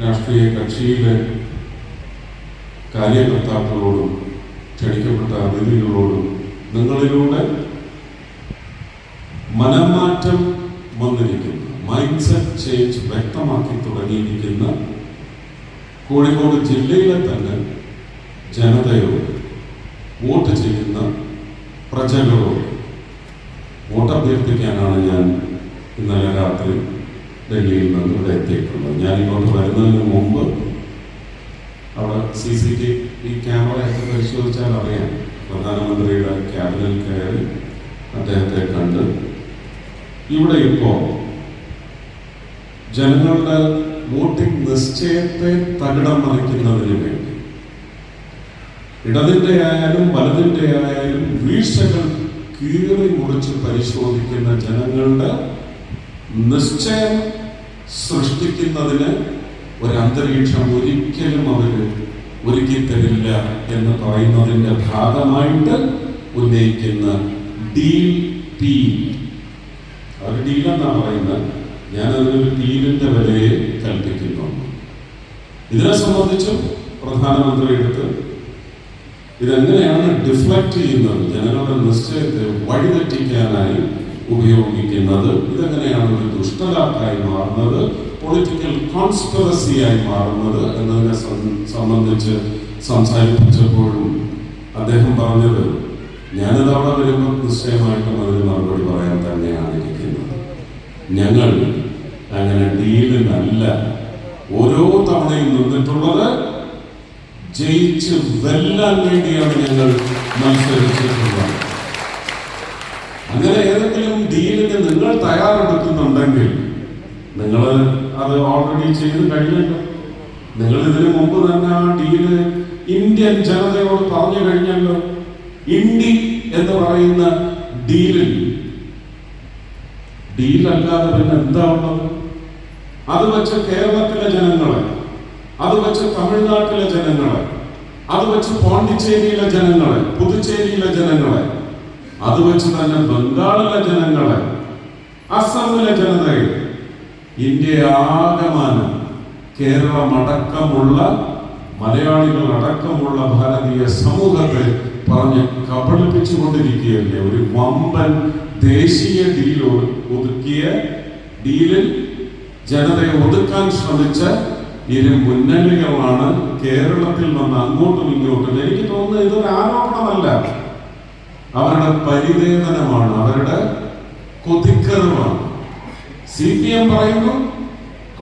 രാഷ്ട്രീയ കക്ഷിയിലെ കാര്യകർത്താക്കളോടും ക്ഷണിക്കപ്പെട്ട അതിഥികളോടും നിങ്ങളിലൂടെ മനംമാറ്റം വന്നിരിക്കുന്ന മൈൻഡ് സെറ്റ് ചേഞ്ച് വ്യക്തമാക്കി തുടങ്ങിയിരിക്കുന്ന കോഴിക്കോട് ജില്ലയിലെ തന്നെ ജനതയോട്, വോട്ട് ചെയ്യുന്ന പ്രജകളോട് വോട്ടഭ്യർത്ഥിക്കാനാണ് ഞാൻ ഇന്നലെ രാത്രി ഡൽഹിയിൽ നിന്ന് ഇവിടെ എത്തിയിട്ടുള്ളത്. ഞാൻ ഇങ്ങോട്ട് വരുന്നതിന് മുമ്പ് അവിടെ CCTV ക്യാമറയൊക്കെ പരിശോധിച്ചാൽ അറിയാം, പ്രധാനമന്ത്രിയുടെ ക്യാബിനിൽ കയറി അദ്ദേഹത്തെ കണ്ട് ഇവിടെ ഇപ്പോൾ ജനങ്ങളുടെ വോട്ടിംഗ് നിശ്ചയത്തെ തകിടം മറിക്കുന്നതിന് വേണ്ടി ഇടതിൻ്റെ ആയാലും വലതിൻ്റെ ആയാലും വീഴ്ചകൾ കീറി മുറിച്ച് പരിശോധിക്കുന്ന ജനങ്ങളുടെ നിശ്ചയം സൃഷ്ടിക്കുന്നതിന് ഒരന്തരീക്ഷം ഒരിക്കലും അവർ ഒരുക്കി തരില്ല എന്ന് പറയുന്നതിൻ്റെ ഭാഗമായിട്ട് ഉന്നയിക്കുന്ന ഡീൽ പി, അവർ ഡീലെന്നാണ് പറയുന്നത്, ഞാനതിനൊരു ഡീലിൻ്റെ വിലയെ കൽപ്പിക്കുന്നു. ഇതിനെ സംബന്ധിച്ചും പ്രധാനമന്ത്രി എടുത്ത് ഇതെങ്ങനെയാണ് ഡിഫ്ലക്റ്റ് ചെയ്യുന്നത്, ജനങ്ങളുടെ നിശ്ചയത്തെ വഴിതെറ്റിക്കാനായി ഉപയോഗിക്കുന്നത്, ഇതെങ്ങനെയാണ് ഒരു ദുഷ്ടലാക്കായി മാറുന്നത്, പൊളിറ്റിക്കൽ കോൺസ്പിറസിയായി മാറുന്നത് എന്നതിനെ സംബന്ധിച്ച് സംസാരിപ്പിച്ചപ്പോഴും അദ്ദേഹം പറഞ്ഞത്, ഞാനിത് അവിടെ വരുമ്പോൾ നിശ്ചയമായിട്ടും അതിന് മറുപടി പറയാൻ തന്നെയാണ് ഇരിക്കുന്നത്. ഞങ്ങൾ അങ്ങനെ ഡീലിനല്ല ഓരോ തവണയും നിന്നിട്ടുള്ളത്, ജയിച്ച് വെല്ലാൻ വേണ്ടിയാണ് ഞങ്ങൾ മത്സരിച്ചിട്ടുള്ളത്. അങ്ങനെ ഏതെങ്കിലും ഡീലിന് നിങ്ങൾ തയ്യാറെടുക്കുന്നുണ്ടെങ്കിൽ നിങ്ങൾ അത് ഓൾറെഡി ചെയ്ത് കഴിഞ്ഞല്ലോ. നിങ്ങൾ ഇതിനു മുമ്പ് തന്നെ ആ ഡീല് ഇന്ത്യൻ ജനതയോട് പറഞ്ഞു കഴിഞ്ഞല്ലോ. ഇന്ത്യ എന്ന് പറയുന്ന ഡീലല്ലാതെ പിന്നെ എന്താ ഉള്ളത്? അത് വെച്ച് കേരളത്തിലെ ജനങ്ങളെ, അത് വെച്ച് തമിഴ്നാട്ടിലെ ജനങ്ങളെ, അത് വെച്ച് പോണ്ടിച്ചേരിയിലെ ജനങ്ങളെ, പുതുച്ചേരിയിലെ ജനങ്ങളെ, അത് വെച്ച് തന്നെ ബംഗാളിലെ ജനങ്ങളെ, അസമിലെ ജനതയെ, ഇന്ത്യ ആകമാനം കേരളമടക്കമുള്ള മലയാളികൾ അടക്കമുള്ള ഭാരതീയ സമൂഹത്തെ പറഞ്ഞ് കബളിപ്പിച്ചുകൊണ്ടിരിക്കുകയല്ലേ. ഒരു വമ്പൻ ദേശീയ ഡീലിൽ ജനതയെ ഒതുക്കാൻ ശ്രമിച്ച ഇരു മുന്നണികളാണ് കേരളത്തിൽ വന്ന് അങ്ങോട്ടും ഇങ്ങോട്ടും. എനിക്ക് തോന്നുന്നത് ഇതൊരു ആരോപണമല്ല, അവരുടെ പരിവേദനമാണ്, അവരുടെ കൊതിക്കറിവാണ്. CPM പറയുന്നു